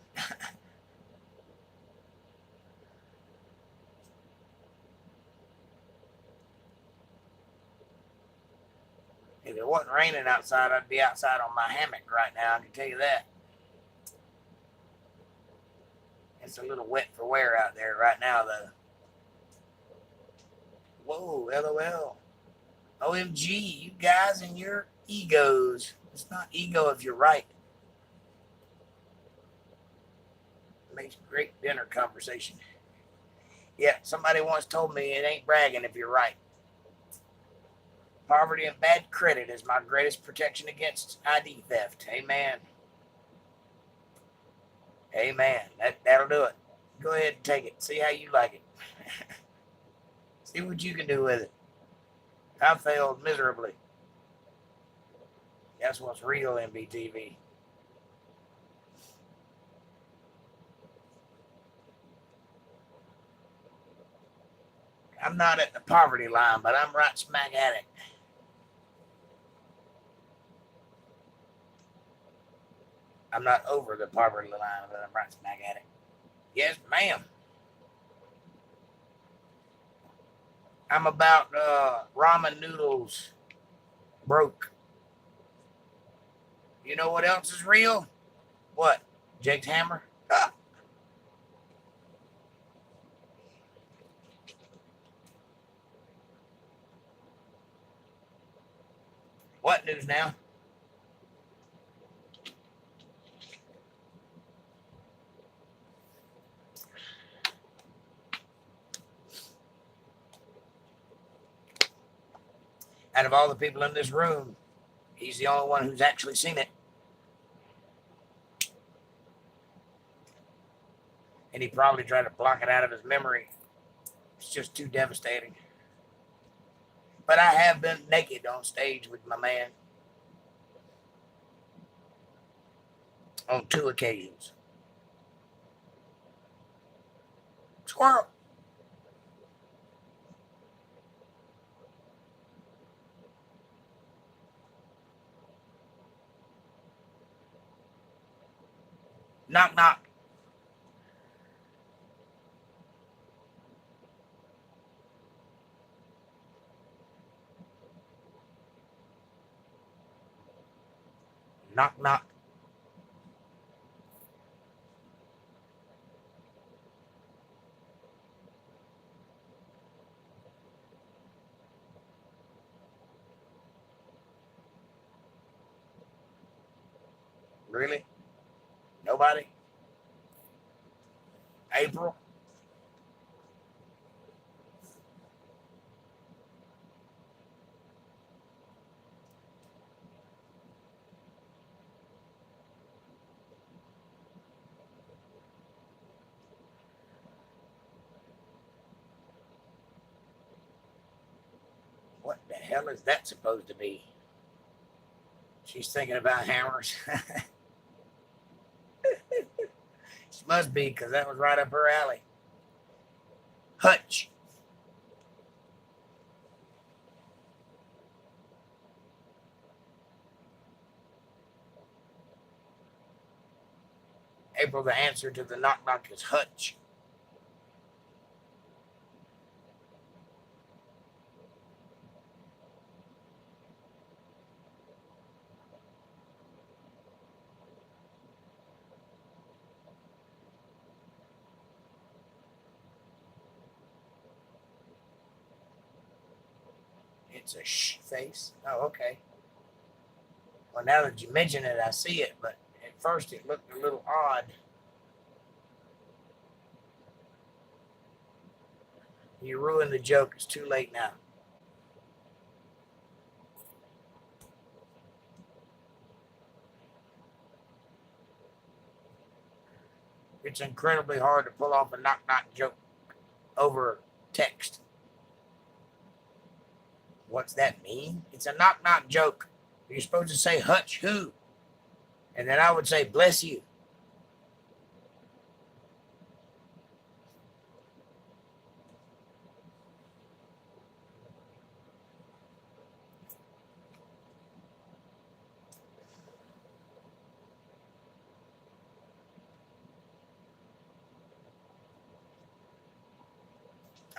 If it wasn't raining outside, I'd be outside on my hammock right now. I can tell you that. It's a little wet for wear out there right now, though. Whoa, LOL. OMG, you guys and your egos. It's not ego if you're right. It makes great dinner conversation. Yeah, somebody once told me it ain't bragging if you're right. Poverty and bad credit is my greatest protection against ID theft. Amen. Amen. That'll do it. Go ahead and take it. See how you like it. See what you can do with it. I failed miserably. That's what's real, MBTV. I'm not at the poverty line, but I'm right smack at it. I'm not over the poverty line, but I'm right smack at it. Yes, ma'am. I'm about ramen noodles broke. You know what else is real? What? Jake's hammer? What news now? Out of all the people in this room, he's the only one who's actually seen it. And he probably tried to block it out of his memory. It's just too devastating. But I have been naked on stage with my man on 2 occasions. Squirrel. Knock, knock. Knock, knock. Really? Nobody? April? hell is that supposed to be? She's thinking about hammers. She must be, because that was right up her alley. Hutch. April, the answer to the knock knock is hutch. It's a shh face. Oh, okay. Well, now that you mention it, I see it, but at first it looked a little odd. You ruined the joke. It's too late now. It's incredibly hard to pull off a knock knock joke over text. What's that mean? It's a knock knock joke. You're supposed to say hutch who? And then I would say bless you.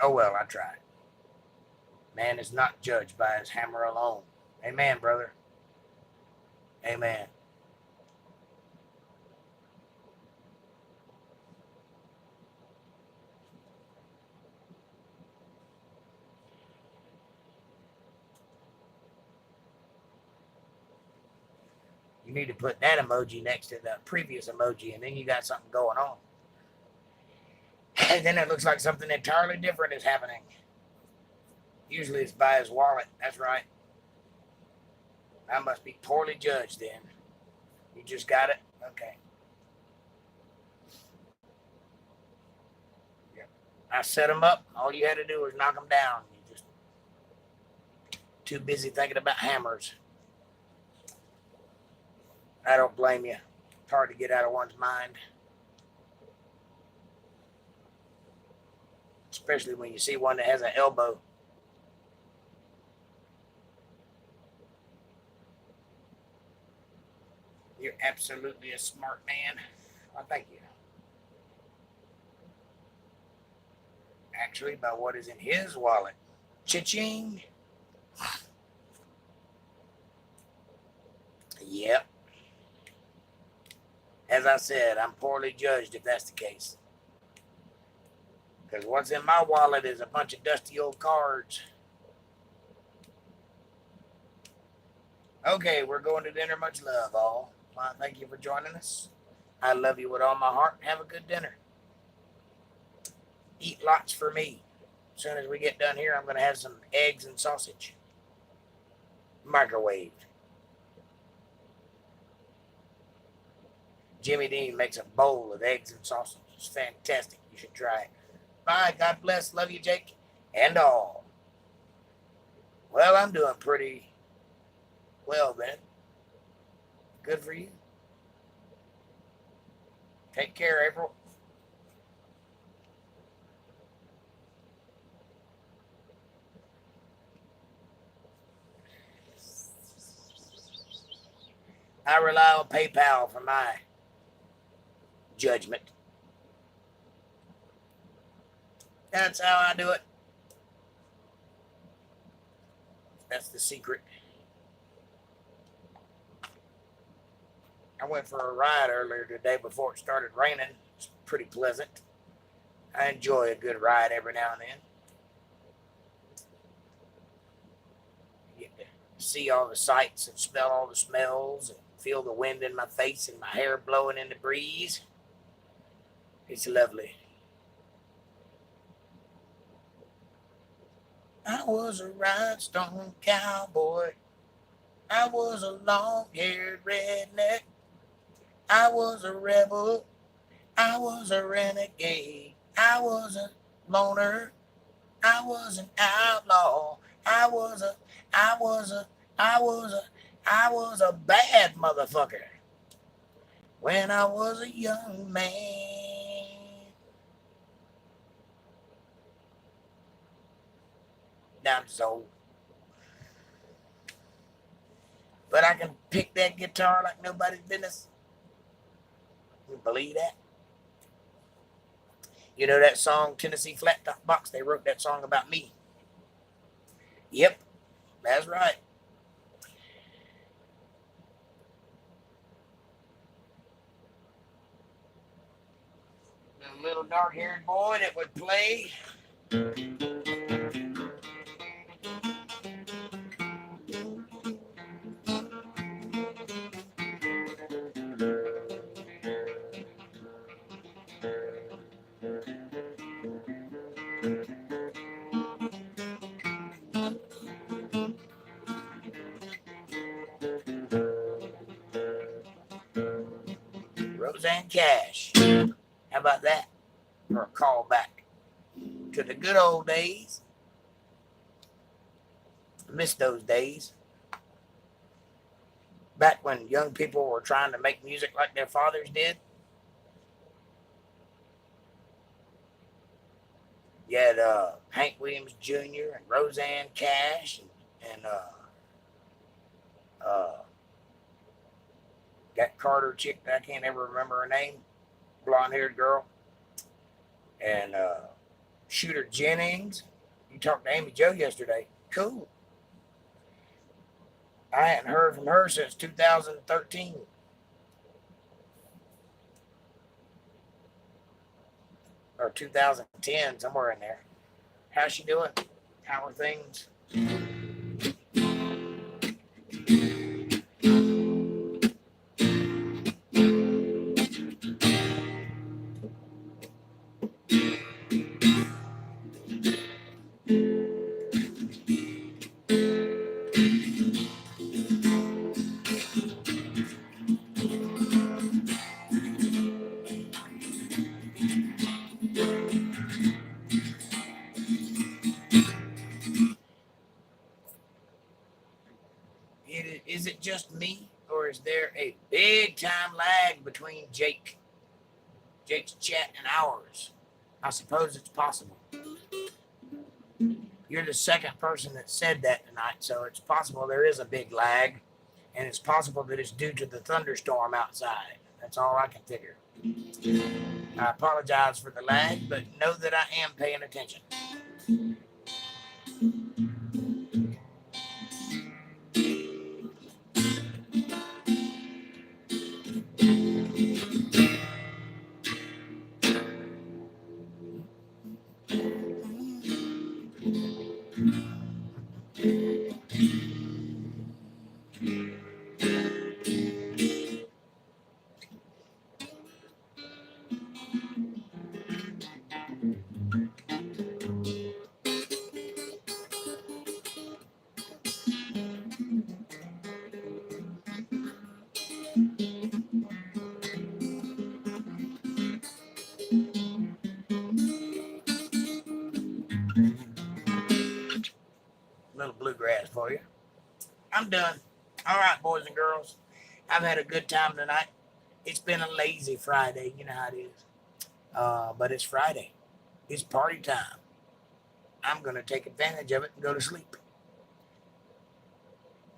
Oh well, I tried. Man is not judged by his hammer alone. Amen, brother. Amen. You need to put that emoji next to the previous emoji, and then you got something going on. And then it looks like something entirely different is happening. Usually it's by his wallet. That's right. I must be poorly judged then. You just got it? Okay. Yeah. I set them up. All you had to do was knock them down. You just too busy thinking about hammers. I don't blame you. It's hard to get out of one's mind. Especially when you see one that has an elbow. You're absolutely a smart man. Well, thank you. Actually, by what is in his wallet. Cha-ching. Yep. As I said, I'm poorly judged if that's the case. Because what's in my wallet is a bunch of dusty old cards. Okay, we're going to dinner. Much love, all. Well, thank you for joining us. I love you with all my heart. Have a good dinner. Eat lots for me. As soon as we get done here, I'm going to have some eggs and sausage. Microwaved. Jimmy Dean makes a bowl of eggs and sausage. It's fantastic. You should try it. Bye. God bless. Love you, Jake. And all. Well, I'm doing pretty well then. Good for you. Take care, April. I rely on PayPal for my judgment. That's how I do it. That's the secret. I went for a ride earlier today before it started raining. It's pretty pleasant. I enjoy a good ride every now and then. You get to see all the sights and smell all the smells and feel the wind in my face and my hair blowing in the breeze. It's lovely. I was a rhinestone cowboy. I was a long-haired redneck. I was a rebel. I was a renegade. I was a loner. I was an outlaw. I was a, I was a, I was a, I was a bad motherfucker when I was a young man. Now I'm so, but I can pick that guitar like nobody's business. You believe that? You know that song Tennessee Flat Top Box? They wrote that song about me. Yep, that's right. The little dark-haired boy that would play. Roseanne Cash. How about that? For a callback to the good old days. I miss those days. Back when young people were trying to make music like their fathers did. You had Hank Williams Jr. and Roseanne Cash and that Carter chick that I can't ever remember her name, blonde-haired girl, and Shooter Jennings. You talked to Amy Jo yesterday. Cool. I hadn't heard from her since 2013. Or 2010, somewhere in there. How's she doing? How are things? Is it just me, or is there a big time lag between Jake's chat and ours? I suppose it's possible. You're the second person that said that tonight, so it's possible there is a big lag, and it's possible that it's due to the thunderstorm outside. That's all I can figure. I apologize for the lag, but know that I am paying attention. Little bluegrass for you. I'm done. All right, boys and girls. I've had a good time tonight. It's been a lazy Friday. You know how it is. But it's Friday. It's party time. I'm going to take advantage of it and go to sleep.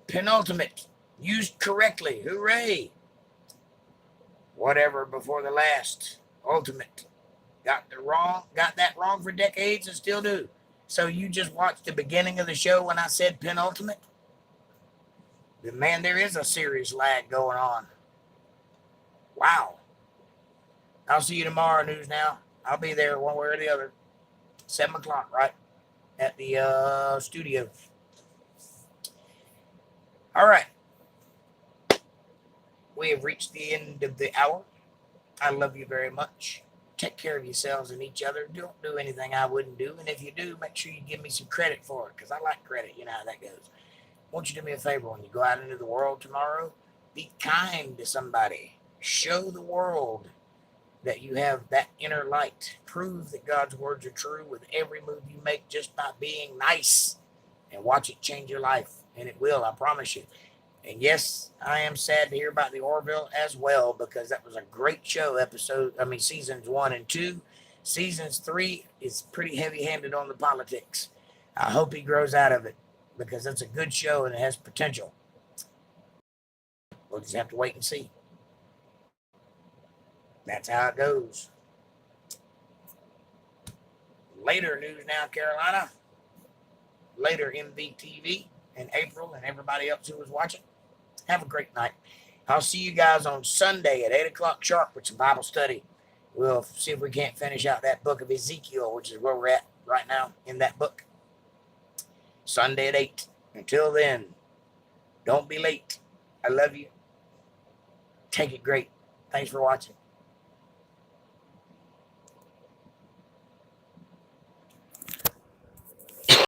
Penultimate. Used correctly. Hooray. Whatever before the last. Ultimate. Got that wrong for decades and still do. So you just watched the beginning of the show when I said penultimate? Man, there is a serious lag going on. Wow. I'll see you tomorrow, News Now. I'll be there one way or the other. 7 o'clock, right? At the studio. All right. We have reached the end of the hour. I love you very much. Take care of yourselves and each other. Don't do anything I wouldn't do. And if you do, make sure you give me some credit for it, because I like credit. You know how that goes. Won't you do me a favor when you go out into the world tomorrow? Be kind to somebody. Show the world that you have that inner light. Prove that God's words are true with every move you make just by being nice and watch it change your life. And it will, I promise you. And yes, I am sad to hear about the Orville as well, because that was a great show. Seasons 1 and 2. Seasons 3 is pretty heavy-handed on the politics. I hope he grows out of it, because it's a good show and it has potential. We'll just have to wait and see. That's how it goes. Later news now, Carolina. Later MVTV and April and everybody else who was watching. Have a great night. I'll see you guys on Sunday at 8 o'clock sharp with some Bible study. We'll see if we can't finish out that book of Ezekiel, which is where we're at right now in that book. Sunday at 8. Until then, don't be late. I love you. Take it great. Thanks for watching.